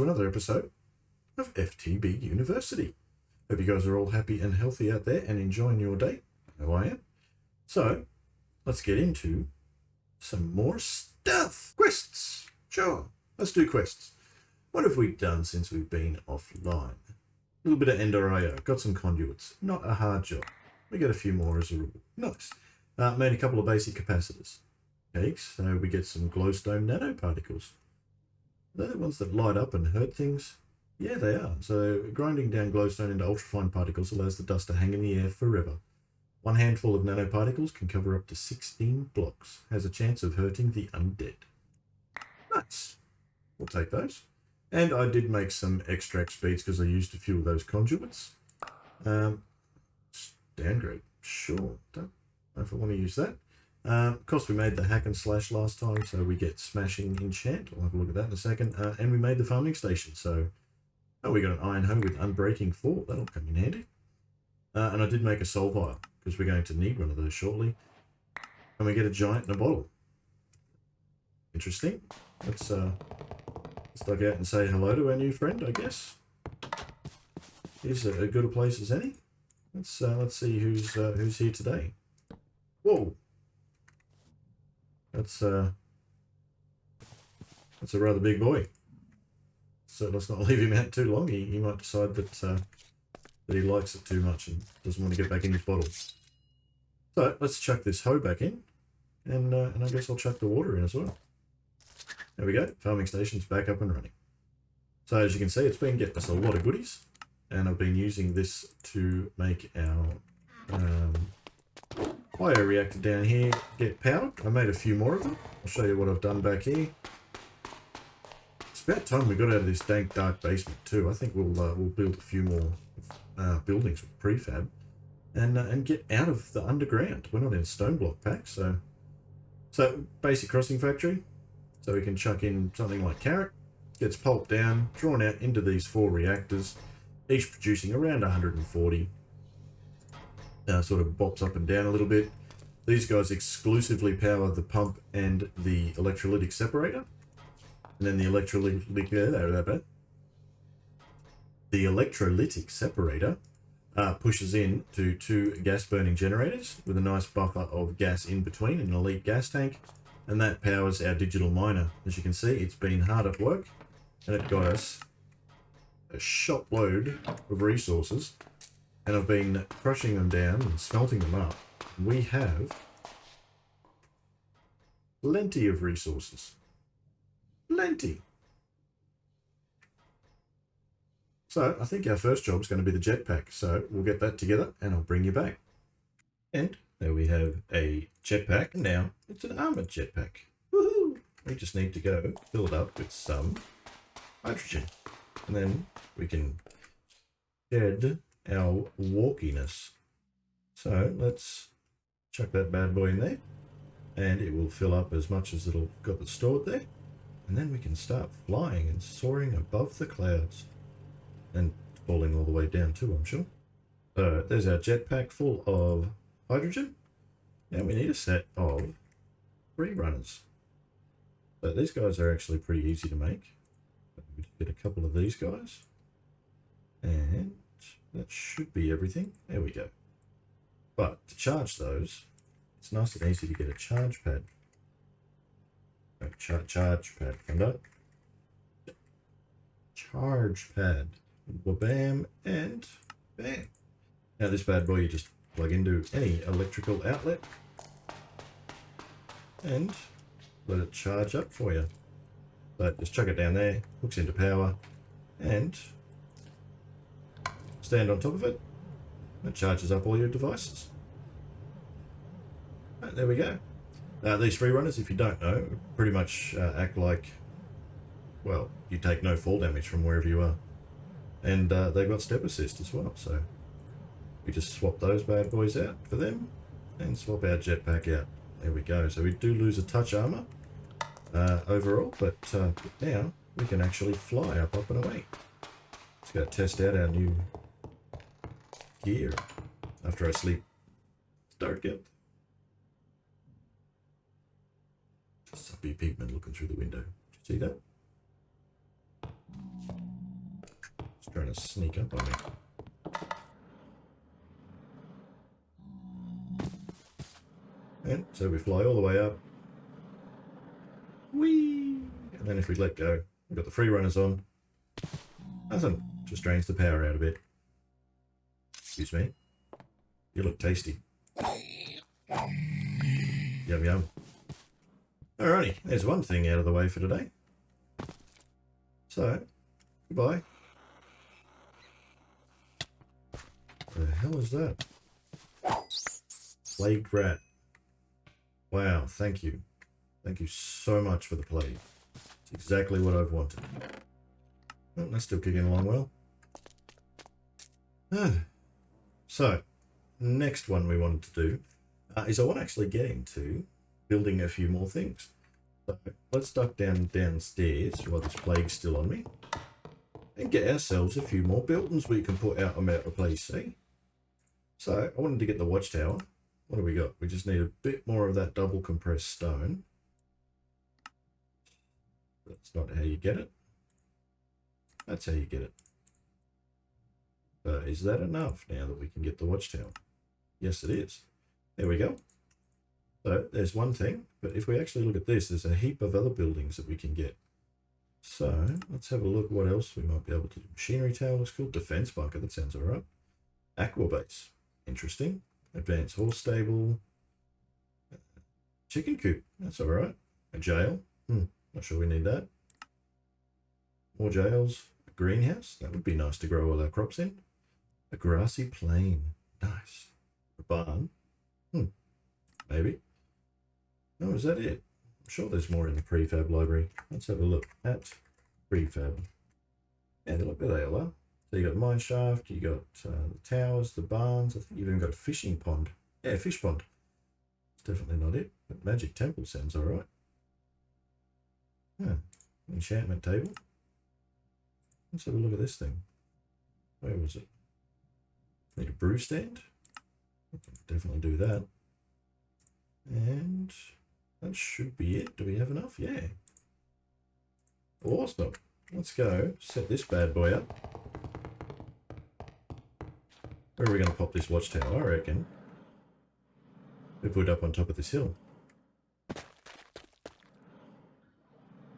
another episode of FTB University. Hope you guys are all happy and healthy out there and enjoying your day. How I am. So, let's get into some more stuff. Quests. Sure, let's do quests. What have we done since we've been offline? A little bit of Ender.io. Got some conduits. Not a hard job. We get a few more as a rule. Nice. Made a couple of basic capacitors. Okay, so we get some glowstone nanoparticles. They're the ones that light up and hurt things. Yeah, they are. So grinding down glowstone into ultrafine particles allows the dust to hang in the air forever. One handful of nanoparticles can cover up to 16 blocks. Has a chance of hurting the undead. Nice. We'll take those. And I did make some extract speeds because I used a few of those conduits. Downgrade. Sure. Don't know if I want to use that. Of course, we made the hack and slash last time, so we get smashing enchant. I'll have a look at that in a second. And we made the farming station, so... Oh, we got an iron hoe with unbreaking 4. That'll come in handy. And I did make a soul vial, because we're going to need one of those shortly. And we get a giant in a bottle. Interesting. Let's duck out and say hello to our new friend, I guess. Here's a good a place as any. Let's see who's here today. Whoa. That's a rather big boy. So let's not leave him out too long. He might decide that he likes it too much and doesn't want to get back in his bottle. So let's chuck this hoe back in, and I guess I'll chuck the water in as well. There we go. Farming station's back up and running. So as you can see, it's been getting us a lot of goodies, and I've been using this to make our bioreactor down here get powered. I made a few more of them. I'll show you what I've done back here. It's about time we got out of this dank dark basement too. I think we'll build a few more buildings with prefab and get out of the underground. We're not in stone block packs, so basic crossing factory. So we can chuck in something like carrot, gets pulped down, drawn out into these 4 reactors, each producing around 140. Sort of bops up and down a little bit. These guys exclusively power the pump and the electrolytic separator. And then the electrolytic separator pushes in to 2 gas burning generators with a nice buffer of gas in between, an elite gas tank. And that powers our digital miner. As you can see, it's been hard at work, and it got us a shop load of resources. And I've been crushing them down and smelting them up. We have plenty of resources. Plenty. So I think our first job is going to be the jetpack. So we'll get that together and I'll bring you back. And there we have a jetpack. Now it's an armored jetpack. Woohoo! We just need to go fill it up with some hydrogen. And then we can shed our walkiness. So let's chuck that bad boy in there. And it will fill up as much as it'll got it stored there. And then we can start flying and soaring above the clouds. And falling all the way down too, I'm sure. So there's our jetpack full of hydrogen. Now we need a set of 3 runners. So these guys are actually pretty easy to make. We get a couple of these guys. And that should be everything. There we go. But to charge those, it's nice and easy to get a charge pad. Charge pad, find out. Charge pad. Bam and bam. Now this bad boy you just plug into any electrical outlet and let it charge up for you. So just chuck it down there, hooks into power, and stand on top of it. It charges up all your devices. Right, there we go. These free runners, if you don't know, pretty much act like, well, you take no fall damage from wherever you are. And they've got step assist as well, so we just swap those bad boys out for them and swap our jetpack out. There we go. So we do lose a touch armor overall, but now we can actually fly up and away. Let's go test out our new gear after I sleep. It's dark out. Suppy pigman looking through the window. Did you see that? It's trying to sneak up on me. And so we fly all the way up. Whee! And then if we let go, we've got the free runners on. Nothing. Just drains the power out a bit. Excuse me. You look tasty. Yum yum. Alrighty, there's one thing out of the way for today. So, goodbye. What the hell is that? Plagued rat. Wow, thank you. Thank you so much for the plague. It's exactly what I've wanted. Oh, that's still kicking along well. So, next one we wanted to do is I want to actually get into building a few more things. So let's duck downstairs while this plague's still on me and get ourselves a few more buildings we can put out on our place, see? So I wanted to get the watchtower. What do we got? We just need a bit more of that double compressed stone. That's not how you get it. That's how you get it. Is that enough now that we can get the watchtower? Yes, it is. There we go. So there's one thing, but if we actually look at this, there's a heap of other buildings that we can get. So let's have a look what else we might be able to do. Machinery tower looks cool. Defense bunker, that sounds all right. Aqua base, interesting. Advanced horse stable. Chicken coop, that's all right. A jail, not sure we need that. More jails. A greenhouse, that would be nice to grow all our crops in. A grassy plain, nice. A barn, maybe. Oh, is that it? I'm sure there's more in the prefab library. Let's have a look at prefab. Yeah, look, there they all are. So you got mine shaft, you got the towers, the barns. I think you've even got a fishing pond. Yeah, fish pond. It's definitely not it, but magic temple sounds all right. Yeah, enchantment table. Let's have a look at this thing. Where was it? Need a brew stand. I can definitely do that. And that should be it. Do we have enough? Yeah. Awesome. Let's go set this bad boy up. Where are we going to pop this watchtower? I reckon we put it up on top of this hill.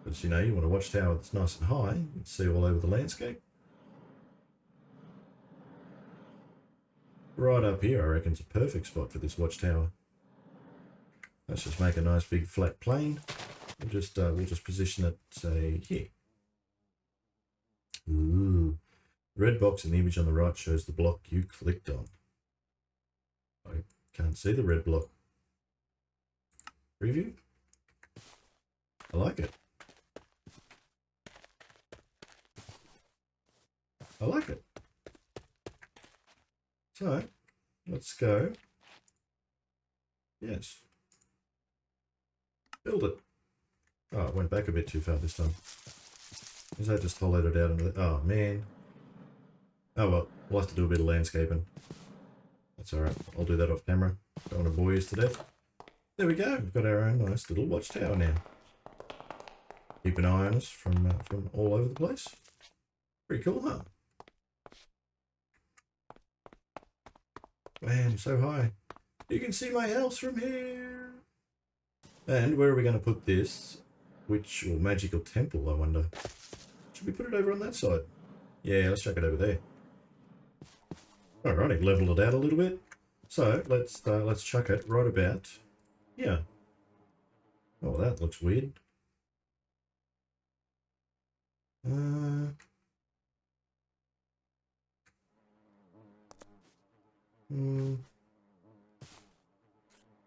Because, you know, you want a watchtower that's nice and high. You can see all over the landscape. Right up here, I reckon, is a perfect spot for this watchtower. Let's just make a nice big flat plane. We'll just position it, say, here. Ooh. The red box in the image on the right shows the block you clicked on. I can't see the red block. Preview? I like it. I like it. So, let's go. Yes. Build it. Oh, it went back a bit too far this time. Is that just hollowed it out? Oh, man. Oh, well, we'll have to do a bit of landscaping. That's alright. I'll do that off camera. Don't want to bore you to death. There we go. We've got our own nice little watchtower now. Keep an eye on us from all over the place. Pretty cool, huh? Man, so high. You can see my house from here. And where are we going to put this? Which, or magical temple, I wonder. Should we put it over on that side? Yeah, let's chuck it over there. Alrighty, level it out a little bit. So let's chuck it right about here. Oh, that looks weird. Yeah,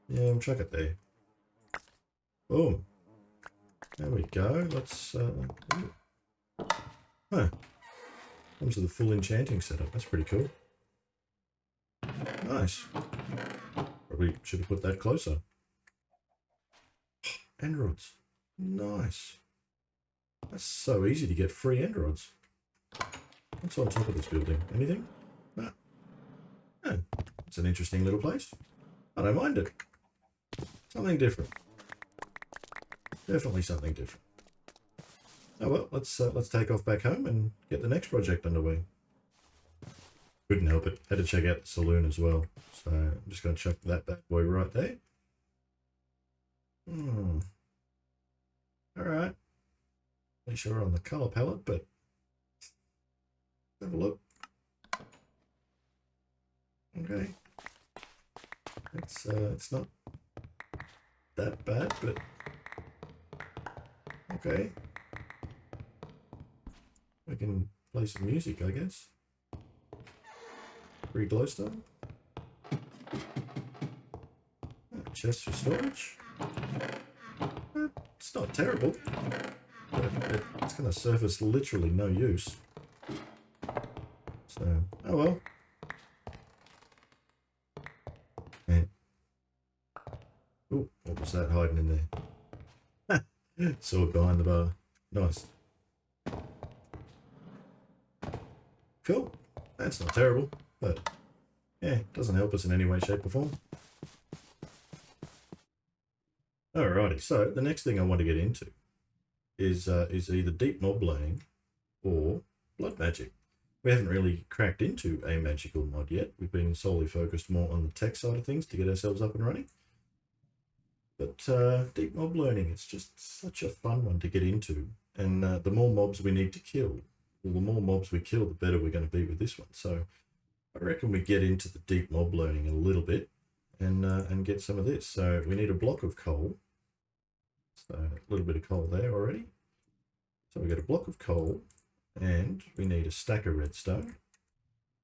we'll chuck it there. Boom. There we go. Let's huh. Comes with a full enchanting setup. That's pretty cool. Nice. Probably should have put that closer. End rods. Nice. That's so easy to get free end rods. What's on top of this building? Anything? No. No. It's an interesting little place. I don't mind it. Something different. Definitely something different. Oh well, let's take off back home and get the next project underway. Couldn't help it. Had to check out the saloon as well. So I'm just going to chuck that bad boy right there. Alright. Not sure on the colour palette, but have a look. Okay. It's not that bad, but okay. We can play some music, I guess. Free glowstone. Chest for storage. It's not terrible, but it's going to serve us literally no use. So, oh well. And, oh, what was that hiding in there? Sword behind the bar. Nice. Cool. That's not terrible, but yeah, it doesn't help us in any way, shape or form. Alrighty, so the next thing I want to get into is either deep mob learning or blood magic. We haven't really cracked into a magical mod yet. We've been solely focused more on the tech side of things to get ourselves up and running. But deep mob learning, it's just such a fun one to get into. And the more mobs we need to kill, well, the more mobs we kill, the better we're going to be with this one. So I reckon we get into the deep mob learning a little bit and get some of this. So we need a block of coal. So a little bit of coal there already. So we get a block of coal and we need a stack of redstone.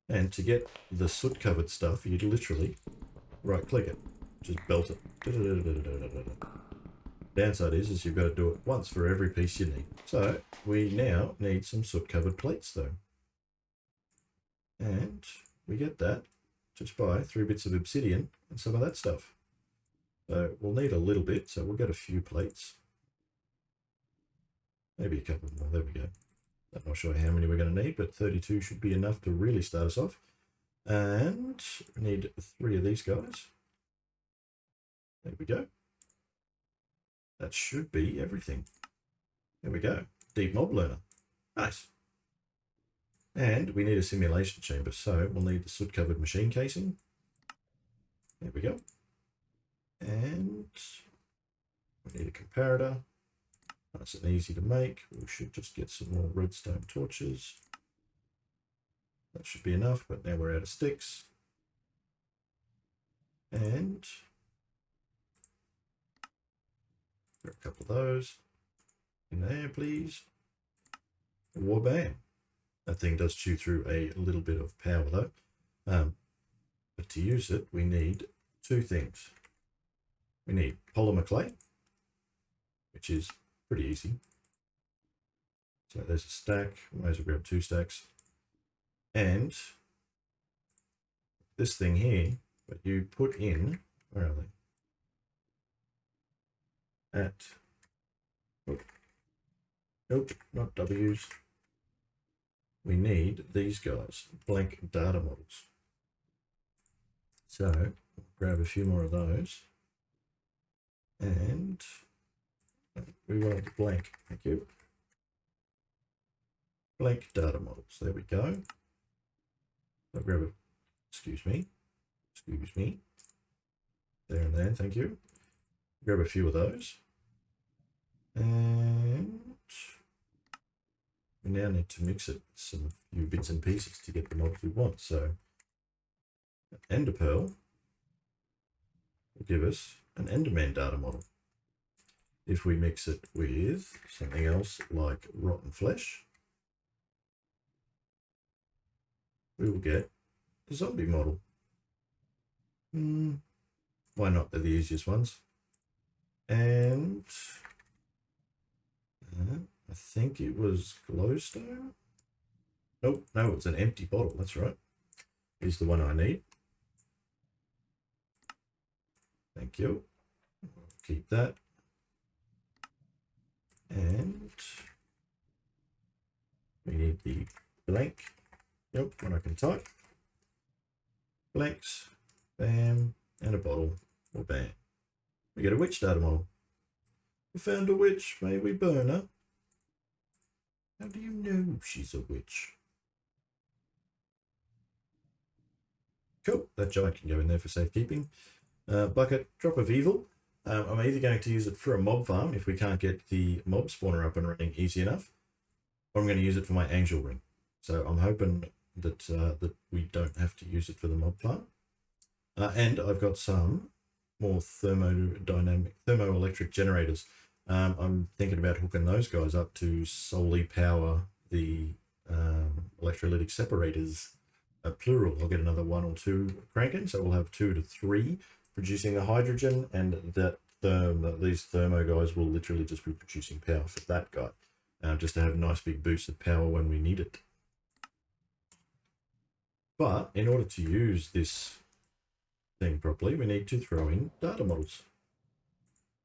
And to get the soot covered stuff, you'd literally right click it, just belt it. Downside is you've got to do it once for every piece you need. So we now need some soot covered plates though. And we get that just by 3 bits of obsidian and some of that stuff. So we'll need a little bit, so we'll get a few plates. Maybe a couple more, there we go. I'm not sure how many we're going to need, but 32 should be enough to really start us off. And we need 3 of these guys. There we go. That should be everything. There we go. Deep mob learner. Nice. And we need a simulation chamber, so we'll need the soot-covered machine casing. There we go. And we need a comparator. Nice and easy to make. We should just get some more redstone torches. That should be enough, but now we're out of sticks. And a couple of those in there, please. Wabam. That thing does chew through a little bit of power though. But to use it, we need 2 things. We need polymer clay, which is pretty easy. So there's a stack. Might as well grab 2 stacks. And this thing here, that you put in, where are they? At, oh, nope, not W's. We need these guys, blank data models. So grab a few more of those. And we want it blank, thank you. Blank data models, there we go. I'll grab it, excuse me. There and there, thank you. Grab a few of those. And we now need to mix it with some few bits and pieces to get the mobs we want. So an ender pearl will give us an enderman data model. If we mix it with something else like rotten flesh, we will get a zombie model. Why not? They're the easiest ones. And I think it was glowstone. Nope, no, it's an empty bottle. That's right. Here's the one I need. Thank you. I'll keep that. And we need the blank. Nope, one I can type. Blanks. Bam. And a bottle. Or bam. We get a witch data model. We found a witch. May we burn her? How do you know she's a witch? Cool, that giant can go in there for safekeeping. Bucket, drop of evil. I'm either going to use it for a mob farm if we can't get the mob spawner up and running easy enough, or I'm going to use it for my angel ring. So I'm hoping that that we don't have to use it for the mob farm. And I've got some more thermoelectric generators. I'm thinking about hooking those guys up to solely power the electrolytic separators. Plural. I'll get another 1 or 2 cranking, so we'll have 2 to 3 producing the hydrogen, and these thermo guys will literally just be producing power for that guy, just to have a nice big boost of power when we need it. But in order to use this thing properly, we need to throw in data models.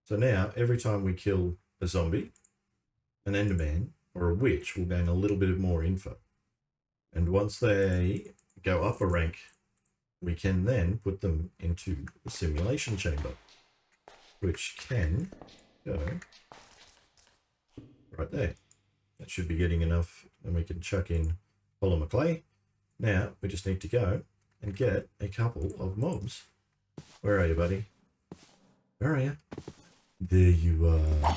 So now, every time we kill a zombie, an enderman, or a witch, we'll gain a little bit of more info. And once they go up a rank, we can then put them into the simulation chamber, which can go right there. That should be getting enough, and we can chuck in polymer clay. Now we just need to go and get a couple of mobs. Where are you, buddy? Where are you? There you are.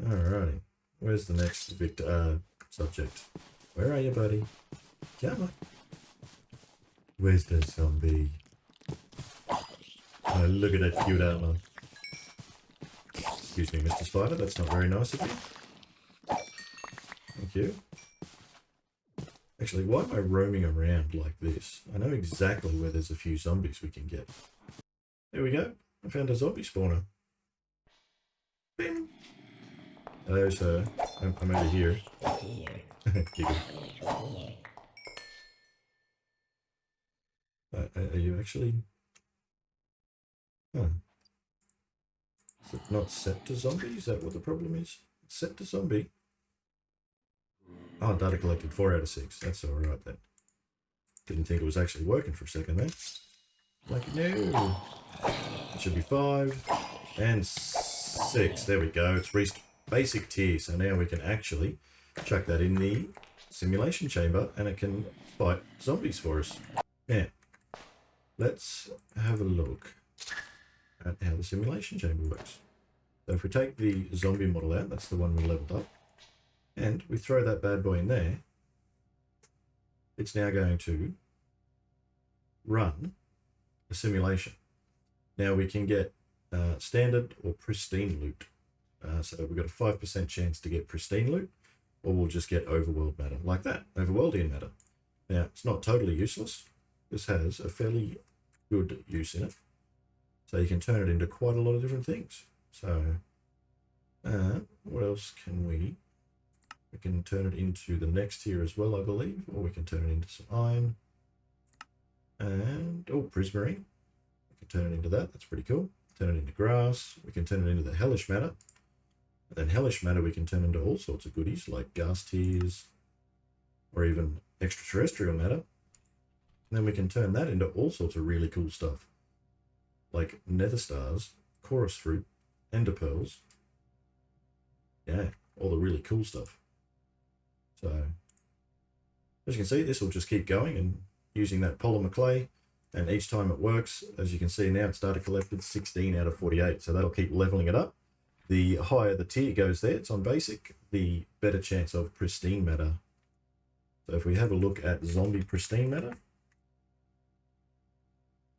Alrighty. Where's the next subject? Where are you, buddy? Come on. Where's the zombie? Oh, look at that cute armor. Excuse me, Mr. Spider, that's not very nice of you. Thank you. Actually, why am I roaming around like this? I know exactly where there's a few zombies we can get. There we go. I found a zombie spawner. Bing. Hello, sir. I'm over here. Are you actually... Huh. Is it not set to zombie? Is that what the problem is? It's set to zombie. Oh, data collected 4 out of 6. That's alright then. Didn't think it was actually working for a second then. Like, no. It should be 5 and 6. There we go. It's reached basic tier. So now we can actually chuck that in the simulation chamber and it can fight zombies for us. Now, let's have a look at how the simulation chamber works. So if we take the zombie model out, that's the one we leveled up, and we throw that bad boy in there, it's now going to run a simulation. Now we can get standard or pristine loot. So we've got a 5% chance to get pristine loot, or we'll just get overworld matter, like that, overworldian matter. Now, it's not totally useless. This has a fairly good use in it. So you can turn it into quite a lot of different things. So, what else can we can turn it into the next tier as well, I believe, or we can turn it into some iron. And, oh, prismarine. We can turn it into that, that's pretty cool. Turn it into grass, we can turn it into the hellish matter. And then hellish matter we can turn into all sorts of goodies, like gas tears, or even extraterrestrial matter. And then we can turn that into all sorts of really cool stuff, like nether stars, chorus fruit, ender pearls. Yeah, all the really cool stuff. So, as you can see, this will just keep going and using that polymer clay. And each time it works, as you can see now, it's data collected 16 out of 48. So that'll keep leveling it up. The higher the tier goes there, it's on basic, the better chance of pristine matter. So if we have a look at zombie pristine matter,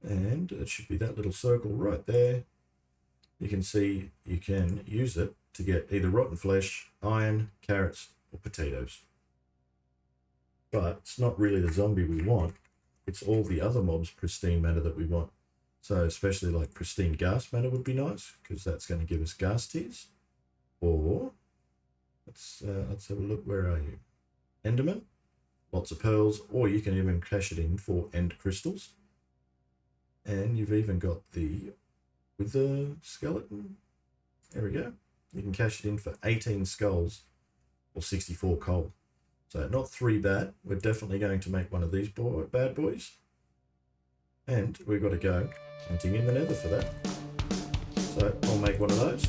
and it should be that little circle right there, you can see you can use it to get either rotten flesh, iron, carrots, or potatoes. But it's not really the zombie we want, it's all the other mobs pristine matter that we want. So especially like pristine gas matter would be nice, because that's going to give us gas tears. Or let's have a look. Where are you? Enderman, lots of pearls, or you can even cash it in for end crystals. And you've even got the wither skeleton. There we go. You can cash it in for 18 skulls or 64 coal. So not 3 bad. We're definitely going to make one of these bad boys. And we've got to go and dig in the nether for that. So I'll make one of those.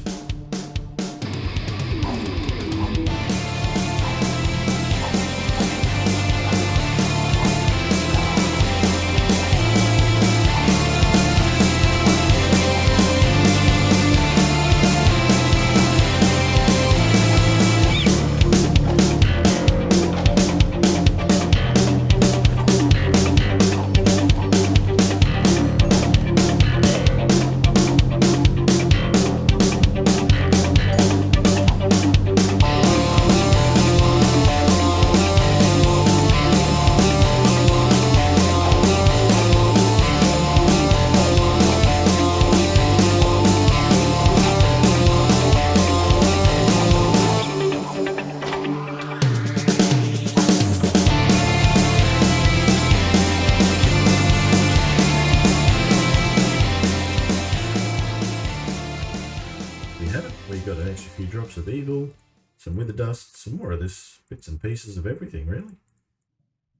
got an extra few drops of evil, some wither dust, some more of this, bits and pieces of everything, really.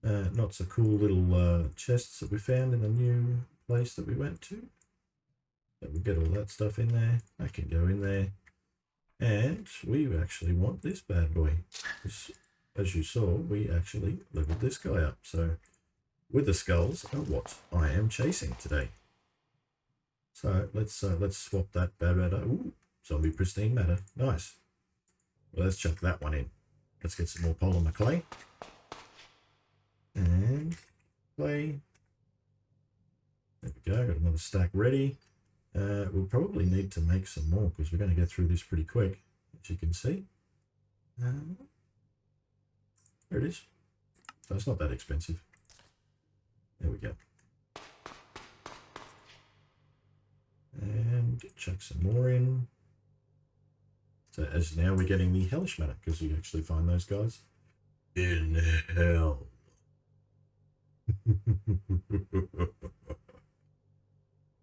Not so cool little chests that we found in the new place that we went to. So we'll get all that stuff in there. That can go in there. And we actually want this bad boy. As you saw, we actually leveled this guy up. So wither skulls are what I am chasing today. So let's swap that bad matter. Ooh, zombie pristine matter. Nice. Well, let's chuck that one in. Let's get some more polymer clay. And clay. There we go. Got another stack ready. We'll probably need to make some more because we're going to get through this pretty quick, as you can see. There it is. So it's not that expensive. There we go. And chuck some more in. So as now we're getting the hellish matter because you actually find those guys in hell.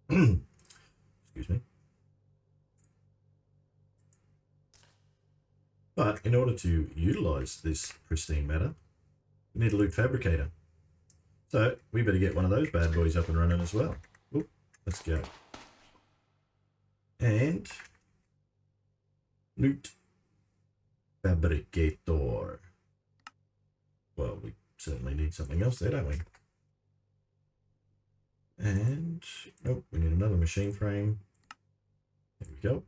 Excuse me. But in order to utilize this pristine matter, you need a loot fabricator. So we better get one of those bad boys up and running as well. Oop, let's go. And loot fabricator. Well, we certainly need something else there, don't we? And oh, we need another machine frame. There we go.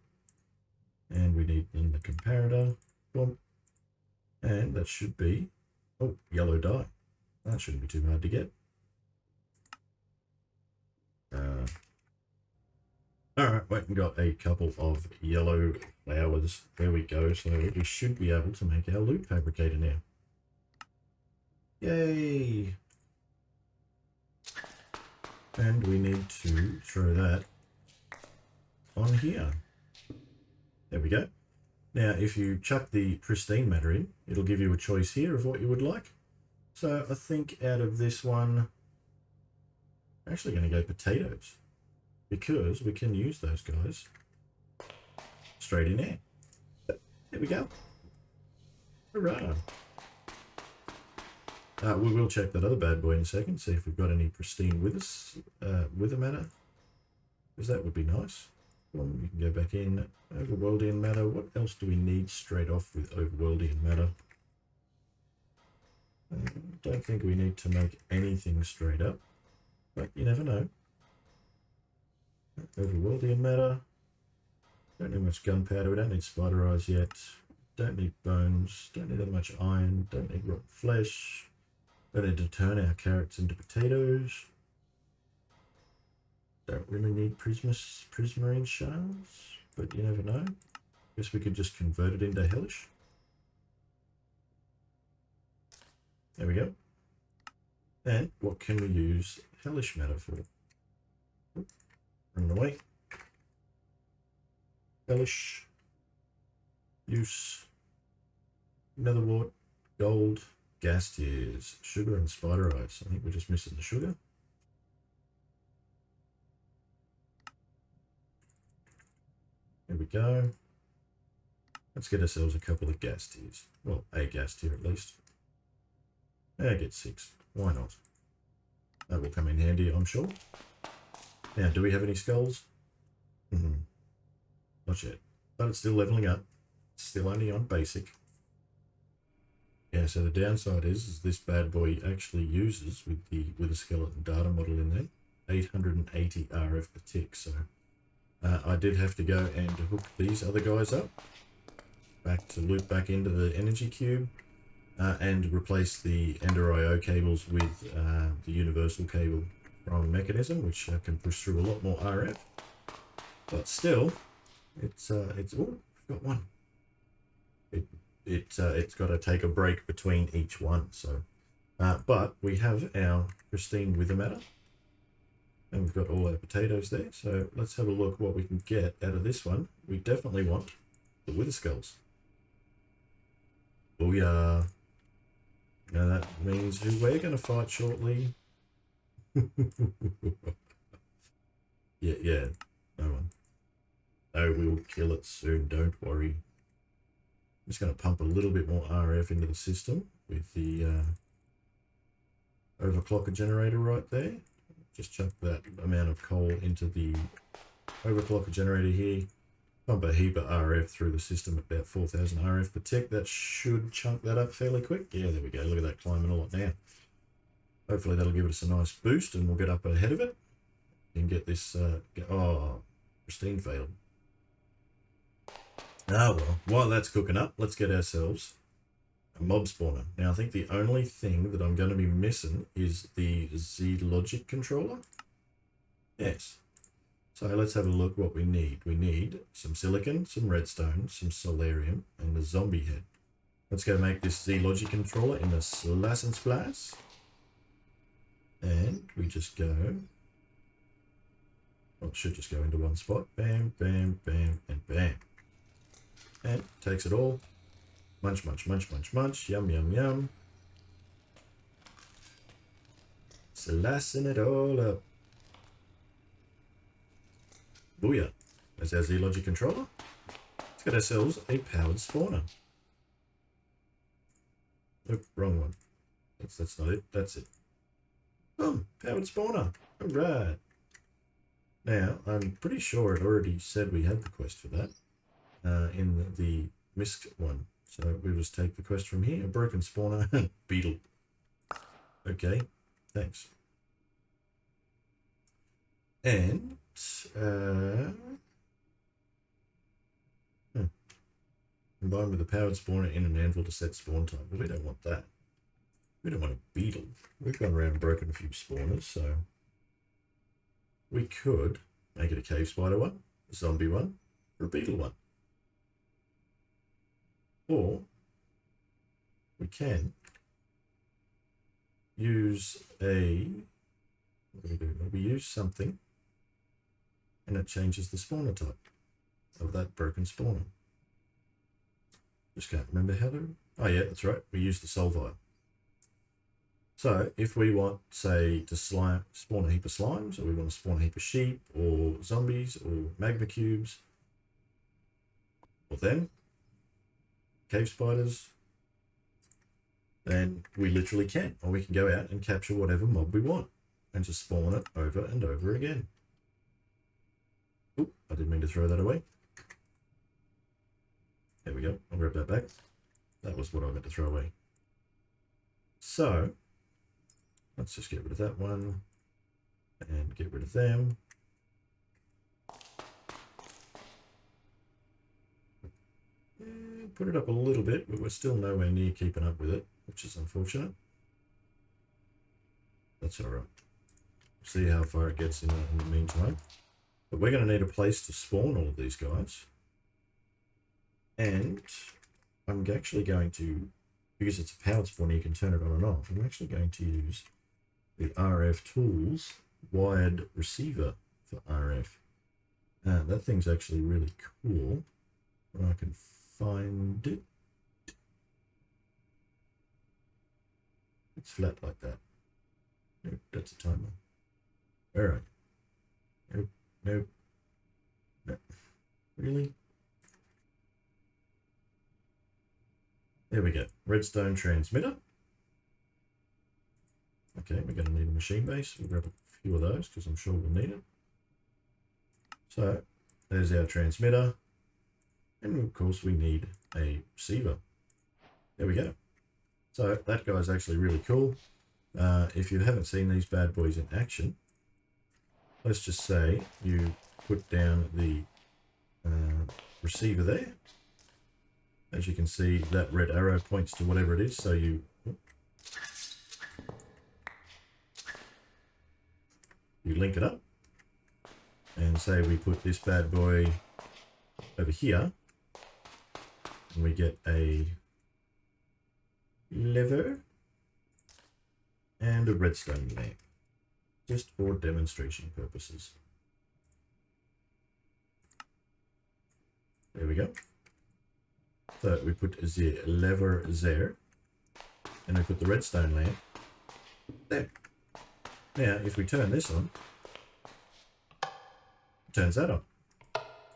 And we need then the comparator. Boom. And that should be, oh, yellow dye. That shouldn't be too hard to get. Alright, went and got a couple of yellow flowers. There we go. So we should be able to make our loot fabricator now. Yay! And we need to throw that on here. There we go. Now, if you chuck the pristine matter in, it'll give you a choice here of what you would like. So I think out of this one, I'm actually going to go potatoes because we can use those guys straight in there. There we go. Hurrah! We will check that other bad boy in a second, see if we've got any pristine wither matter, because that would be nice. Well, we can go back in. Overworldian matter. What else do we need straight off with overworldian matter? Don't think we need to make anything straight up, but you never know. Overworldian matter. Don't need much gunpowder. We don't need spider eyes yet. Don't need bones. Don't need that much iron. Don't need rotten flesh. Don't need to turn our carrots into potatoes. Don't really need prismarine shards, but you never know. Guess we could just convert it into hellish. There we go. And what can we use hellish matter for? Run away. Hellish. Use. Nether wart. Gold. Gas tiers. Sugar and spider eyes. I think we're just missing the sugar. There we go. Let's get ourselves a couple of gas tiers. Well, a gas tier at least. I get 6. Why not? That will come in handy, I'm sure. Now, do we have any skulls? Not yet. But it's still leveling up. It's still only on basic. Yeah, so the downside is this bad boy actually uses, with a skeleton data model in there, 880 RF per tick. So I did have to go and hook these other guys up. To loop back into the energy cube. And replace the Ender IO cables with the universal cable from Mechanism, which can push through a lot more RF. But still, it's oh, I've got one. It's got to take a break between each one. So, but we have our pristine wither matter, and we've got all our potatoes there. So let's have a look what we can get out of this one. We definitely want the wither skulls. Oh yeah. Now that means who we're going to fight shortly. Yeah, no one. Oh, we'll kill it soon, don't worry. I'm just going to pump a little bit more RF into the system with the overclocker generator right there. Just chuck that amount of coal into the overclocker generator here. Pump a heap of RF through the system at about 4,000 RF per tick. That should chunk that up fairly quick. Yeah, there we go. Look at that climbing a lot now. Hopefully that'll give us a nice boost and we'll get up ahead of it. And get this... oh, pristine failed. Ah, well, while that's cooking up, let's get ourselves a mob spawner. Now, I think the only thing that I'm going to be missing is the Z-Logic controller. Yes. So let's have a look what we need. We need some silicon, some redstone, some solarium, and a zombie head. Let's go make this Z-Logic controller in the slash and splash. And we just go... well, it should just go into one spot. Bam, bam, bam, and bam. And takes it all. Munch, munch, munch, munch, munch. Yum, yum, yum. Slashing it all up. Booyah. There's our Z-Logic controller. Let's get ourselves a powered spawner. Nope, wrong one. That's not it. That's it. Boom, powered spawner. Alright. Now, I'm pretty sure it already said we had the quest for that. In the MISC one. So we'll just take the quest from here. A broken spawner and beetle. Okay, thanks. And combined with a powered spawner in an anvil to set spawn time. But we don't want that. We don't want a beetle. We've gone around and broken a few spawners, so we could make it a cave spider one, a zombie one, or a beetle one. Or we can use a, what do we do? We use something and it changes the spawner type of that broken spawner. Just can't remember how to, oh yeah, that's right. We use the soul vial. So if we want, say, to spawn a heap of slimes, or we want to spawn a heap of sheep, or zombies, or magma cubes, or them, cave spiders, then we literally can. Or we can go out and capture whatever mob we want, and just spawn it over and over again. Oop, I didn't mean to throw that away. There we go, I'll grab that back. That was what I meant to throw away. So, let's just get rid of that one and get rid of them. And put it up a little bit, but we're still nowhere near keeping up with it, which is unfortunate. That's all right. See how far it gets in the meantime. But we're going to need a place to spawn all of these guys. And I'm actually going to, because it's a powered spawner, you can turn it on and off. I'm actually going to use the RF Tools wired receiver for RF. That thing's actually really cool. When I can find it. It's flat like that. Nope, that's a timer. Alright. Nope, nope. Nope. Really? There we go. Redstone transmitter. Okay, we're going to need a machine base. We'll grab a few of those because I'm sure we'll need it. So, there's our transmitter. And of course we need a receiver. There we go. So that guy's actually really cool. If you haven't seen these bad boys in action, let's just say you put down the receiver there. As you can see, that red arrow points to whatever it is, so you link it up. And say we put this bad boy over here, and we get a lever and a redstone lamp, just for demonstration purposes. There we go. So we put the lever there, and we put the redstone lamp there. Now, if we turn this on, it turns that on.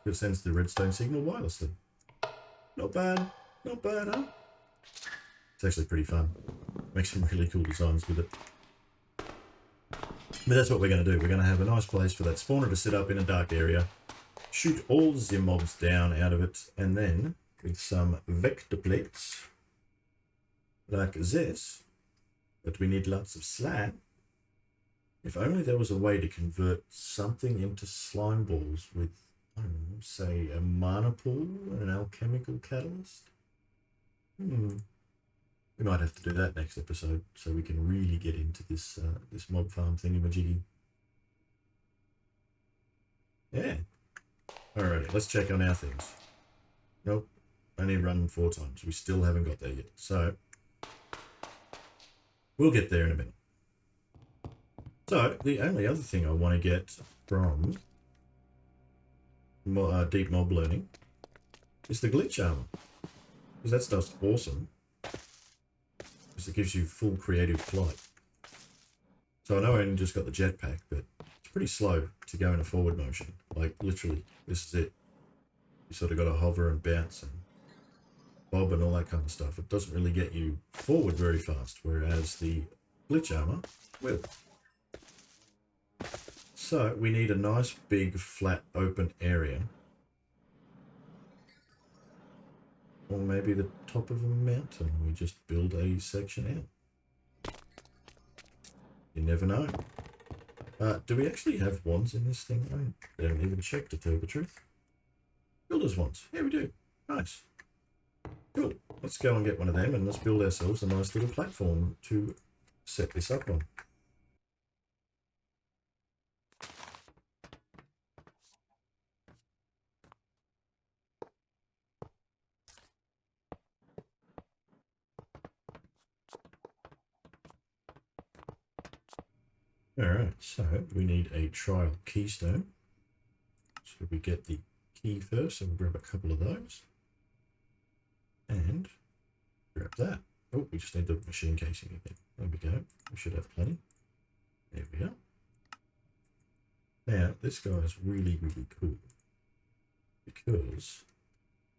It sends the redstone signal wirelessly. Not bad. Not bad, huh? It's actually pretty fun. Makes some really cool designs with it. But that's what we're going to do. We're going to have a nice place for that spawner to sit up in a dark area, shoot all the mobs down out of it, and then with some vector plates like this, but we need lots of slime. If only there was a way to convert something into slime balls with, I don't know, say a mana pool and an alchemical catalyst. We might have to do that next episode so we can really get into this this mob farm thingy-majiggy. Yeah. Alrighty, let's check on our things. Nope, only run 4 times. We still haven't got there yet. So, we'll get there in a minute. So, the only other thing I want to get from deep mob learning is the glitch armor. Because that stuff's awesome. Because it gives you full creative flight. So I know I only just got the jetpack, but it's pretty slow to go in a forward motion. Like, literally, this is it. You sort of got to hover and bounce and bob and all that kind of stuff. It doesn't really get you forward very fast, whereas the glitch armor will. So we need a nice big flat open area. Or maybe the top of a mountain. We just build a section out. You never know. Do we actually have wands in this thing? I haven't even checked, to tell you the truth. Builder's wands. Yeah, we do. Nice. Cool. Let's go and get one of them and let's build ourselves a nice little platform to set this up on. Alright, so we need a trial keystone. So we get the key first, and we'll grab a couple of those. And grab that. Oh, we just need the machine casing again. There we go. We should have plenty. There we go. Now, this guy is really, really cool. Because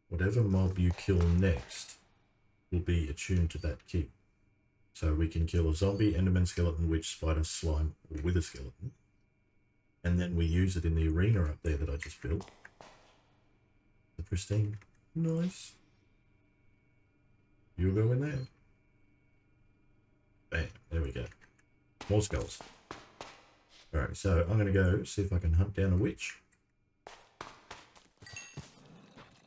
whatever mob you kill next will be attuned to that key. So we can kill a zombie, enderman, skeleton, witch, spider, slime, or wither skeleton. And then we use it in the arena up there that I just built. The pristine. Nice. You'll go in there. Bam. There we go. More skulls. Alright, so I'm going to go see if I can hunt down a witch.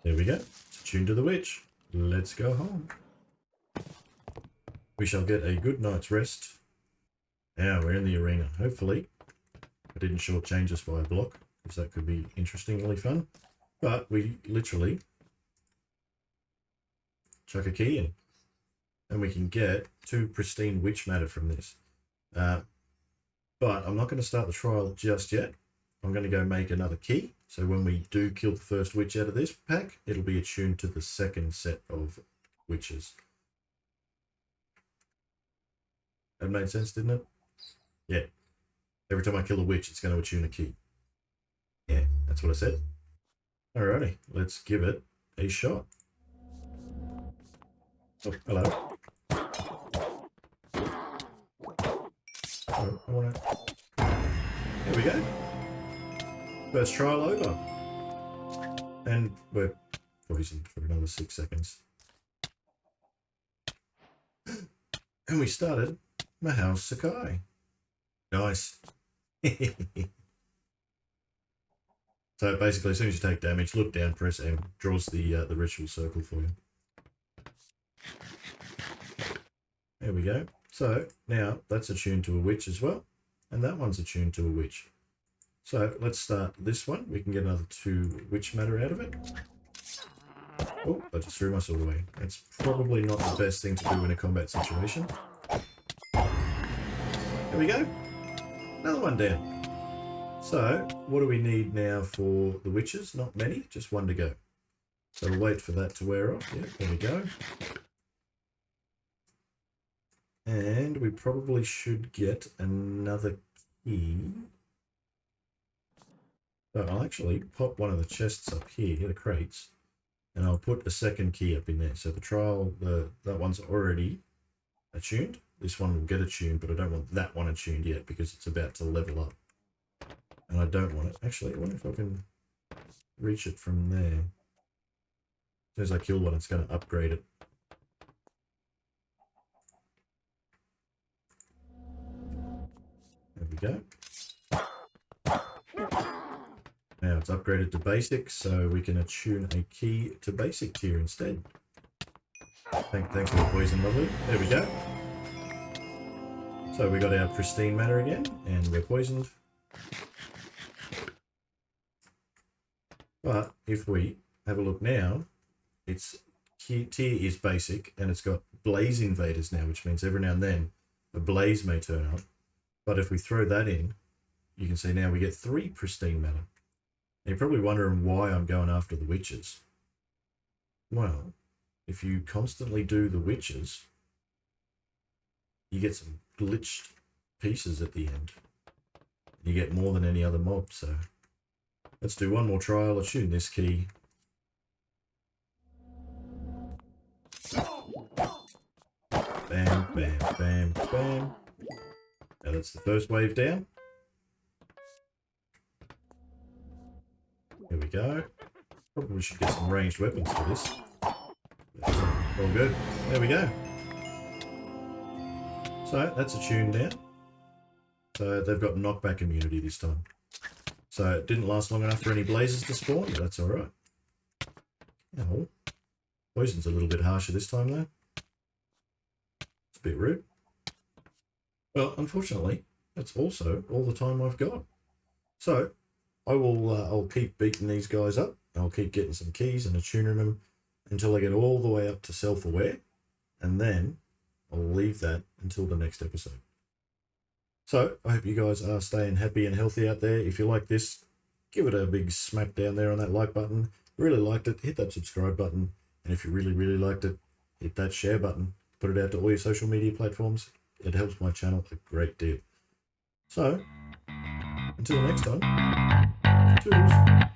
There we go. It's attuned to the witch. Let's go home. We shall get a good night's rest. Now we're in the arena. Hopefully, I didn't shortchange us by a block, because that could be interestingly fun. But we literally chuck a key in. And we can get 2 pristine witch matter from this. But I'm not going to start the trial just yet. I'm going to go make another key. So when we do kill the first witch out of this pack, it'll be attuned to the second set of witches. That made sense, didn't it? Yeah. Every time I kill a witch, it's going to attune a key. Yeah, that's what I said. Alrighty, let's give it a shot. Oh, hello. Oh, I wanna... There we go. First trial over. And we're poisoned for another 6 seconds. And we started Mahal Sakai. Nice. So basically, as soon as you take damage, look down, press M, draws the ritual circle for you. There we go. So now that's attuned to a witch as well, and that one's attuned to a witch. So let's start this one. We can get another 2 witch matter out of it. Oh, I just threw my sword away. That's probably not the best thing to do in a combat situation. There we go. Another one down. So, what do we need now for the witches? Not many, just 1 to go. So we'll wait for that to wear off. Yeah, there we go. And we probably should get another key. So I'll actually pop one of the chests up here, the crates, and I'll put a second key up in there. So the trial, that one's already attuned. This one will get attuned, but I don't want that one attuned yet because it's about to level up. And I don't want it. Actually, I wonder if I can reach it from there. As soon as I kill one, it's going to upgrade it. There we go. Now it's upgraded to basic, so we can attune a key to basic tier instead. Thanks for the poison, lovely. There we go. So we got our pristine matter again, and we're poisoned. But if we have a look now, its tier is basic, and it's got blaze invaders now, which means every now and then a blaze may turn up. But if we throw that in, you can see now we get 3 pristine matter. Now you're probably wondering why I'm going after the witches. Well, if you constantly do the witches, you get some glitched pieces at the end. You get more than any other mob, so let's do one more trial. Attune this key. Bam, bam, bam, bam. Now that's the first wave down. Here we go. Probably should get some ranged weapons for this. All good. There we go. So that's attuned now. So they've got knockback immunity this time. So it didn't last long enough for any blazes to spawn, but that's alright. Oh, poison's a little bit harsher this time though. It's a bit rude. Well, unfortunately, that's also all the time I've got. So I'll keep beating these guys up. I'll keep getting some keys and attuning them until I get all the way up to self-aware, and then I'll leave that until the next episode. So I hope you guys are staying happy and healthy out there. If you like this, give it a big smack down there on that like button. Really liked it, hit that subscribe button. And if you really, really liked it, hit that share button. Put it out to all your social media platforms. It helps my channel a great deal. So, until next time, toodles.